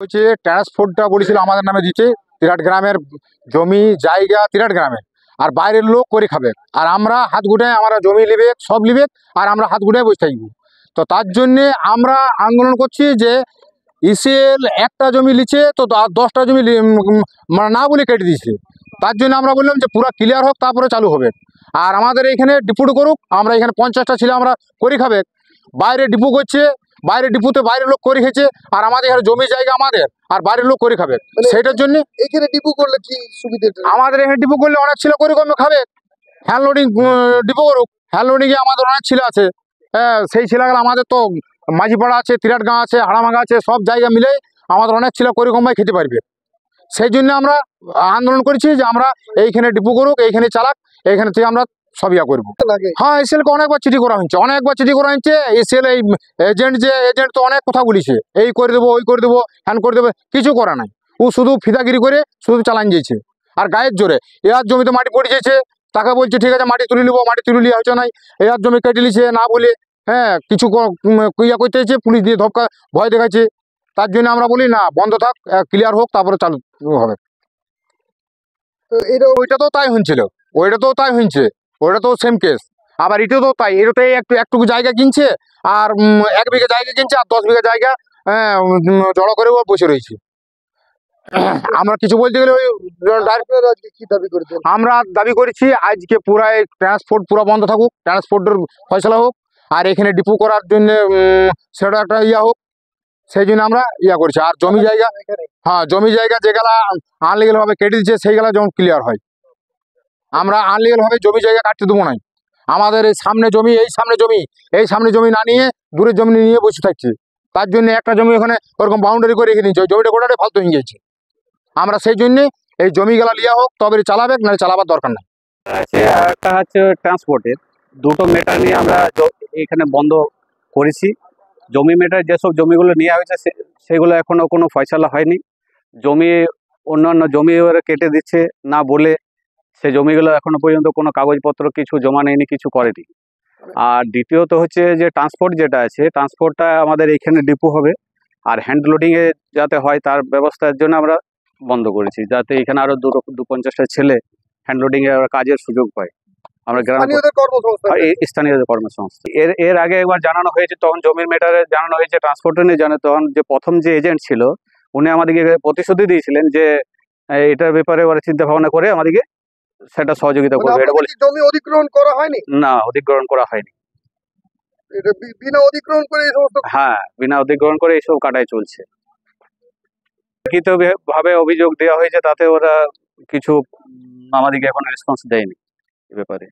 হচ্ছে ট্রান্সপোর্টটা বলেছিল আমাদের নামে দিতে, তিরাট গ্রামের জমি জায়গা তিরাট গ্রামের, আর বাইরের লোক করে খাবে, আর আমরা হাত গুটায় আমরা জমি লিবে সব লিবে, আর আমরা হাত গুটায় বসে থাকবো। তো তার জন্যে আমরা আন্দোলন করছি যে ইসিএল একটা জমি লিছে তো 10টা জমি মানে না বলে কেটে দিয়েছে। তার জন্য আমরা বললাম যে পুরো ক্লিয়ার হোক তারপরে চালু হবে, আর আমাদের এখানে ডিপুট করুক, আমরা এখানে 50টা ছিল আমরা করে খাবে, বাইরে ডিপু করছে, বাইরে ডিপুতে বাইরের লোক করে খেয়েছে, আর আমাদের এখানে জমি জায়গা আমাদের, আর বাইরের লোক করে খাবে। সেটার জন্য এখানে ডিপু করলে কি সুবিধা? আমাদের এখানে ডিপু করলে অনেক ছিল করে কমে খাবে, হ্যান্ড লোডিং ডিপু করুক, হ্যান্ড লোডিংয়ে আমাদের অনেক ছিল আছে। হ্যাঁ, সেই ছেলেগুলো আমাদের তো মাঝিপাড়া আছে, তিরাট গাঁ আছে, হাড়ামাঙ্গা আছে, সব জায়গা মিলে আমাদের অনেক ছিল করে কমায় খেতে পারবে। সেই জন্য আমরা আন্দোলন করেছি যে আমরা এইখানে ডিপু করুক, এইখানে চালাক, এইখানে থেকে আমরা সব ইয়া করবো। হ্যাঁ, এসএলকে অনেকবার চিঠি করা হয়েছে, অনেকবার চিঠি করা হয়েছে। এসএল এই এজেন্ট তো অনেক কথা বলিছে, এই করে দেবো, ওই করে দেবো, হ্যান করে দেবো, কিছু করা নাই। ও শুধু ফিদাগিরি করে শুধু চালান দিয়েছে, আর গায়ের জোরে এর জমিতে মাটি পড়ে যেছে, তাকে বলছে ঠিক আছে মাটি তুলে নিবো, মাটি তুলে নিয়ে হচ্ছে নাই, এর জমি কেটে নিছে না বলে। হ্যাঁ, কিছু ইয়া করতে হয়েছে, পুলিশ দিয়ে ধপকা ভয় দেখাচ্ছে। তার জন্য আমরা বলি না, বন্ধ থাক, ক্লিয়ার হোক তারপরে চালু হবে। ওইটা তো তাই হয়েছিল, ওইটা তো তাই হয়েছে, ওইটা তো সেম কেস। আবার এটা তো তাই, এটাতে একটু জায়গা কিনছে, আর 1 বিঘা জায়গা কিনছে, আর 10 বিঘা জায়গা জড়ো করে বসে রয়েছে। আমরা কিছু বলতে গেলে ওই কি দাবি করছেন? আমরা দাবি করেছি আজকে পুরা ট্রান্সপোর্ট পুরো বন্ধ থাকুক, ট্রান্সপোর্টের ফয়সলা হোক, আর এখানে ডিপু করার জন্য সেটা একটা ইয়া হোক। সেই জন্য আমরা ইয়া করছি। আর জমি জায়গা, হ্যাঁ জমি জায়গা যেগুলা আনলিগেল ভাবে কেটে দিচ্ছে সেইগুলা যেমন ক্লিয়ার হয়। আমরা আনলিগেল ভাবে জমি জায়গা কাটতে দেবো নাই। আমাদের এই সামনে জমি, এই সামনে জমি না নিয়ে দূরের জমি নিয়ে বসে থাকছে। তার জন্য একটা জমি ওখানে ওরকম বাউন্ডারি করে রেখে দিচ্ছে, ওই জমিটা গোটাটাই ফালতু হয়ে গেছে। আমরা সেই জন্যে এই জমিগুলা লিয়া হোক তবে চালাবে, নাহলে চালাবার দরকার নাই। একটা হচ্ছে ট্রান্সপোর্টের, দুটো মেটার নিয়ে আমরা এখানে বন্ধ করেছি। জমি মেটার যেসব জমিগুলো নেওয়া হয়েছে সেগুলো এখনো কোনো ফয়সালা হয়নি। জমি অন্যান্য জমি ওরা কেটে দিচ্ছে না বলে সে জমিগুলো এখনো পর্যন্ত কোনো কাগজপত্র কিছু জমা নেয়নি, কিছু করেনি। আর দ্বিতীয়ত হচ্ছে যে ট্রান্সপোর্ট যেটা আছে, ট্রান্সপোর্টটা আমাদের এখানে ডিপো হবে, আর হ্যান্ড লোডিংয়ে যাতে হয় তার ব্যবস্থার জন্য আমরা বন্ধ করেছি, যাতে এখানে আরও 250টা ছেলে হ্যান্ড লোডিংয়ে কাজের সুযোগ পায়। আমরা স্থানীয় কর্মসংস্থান এর আগে একবার জানানো হয়েছে, তখন জমির মেটারে জানানো হয়েছে, ট্রান্সপোর্টে নিয়ে জানে। তখন যে প্রথম যে এজেন্ট ছিল উনি আমাদেরকে প্রতিশ্রুতি দিয়েছিলেন যে এটার ব্যাপারে ওরা চিন্তা ভাবনা করে আমাদেরকে সেটা সহযোগিতা করবে। এটা বলে জমি অধিগ্রহণ করা হয়নি? না, অধিগ্রহণ করা হয়নি। বিনা অধিগ্রহণ করে এই সমস্ত? হ্যাঁ, বিনা অধিগ্রহণ করে এইসব কাটাই চলছে। লিখিত ভাবে অভিযোগ দেওয়া হয়েছে, তাতে ওরা কিছু আমাদেরকে এখন রেসপন্স দেয়নি এ ব্যাপারে।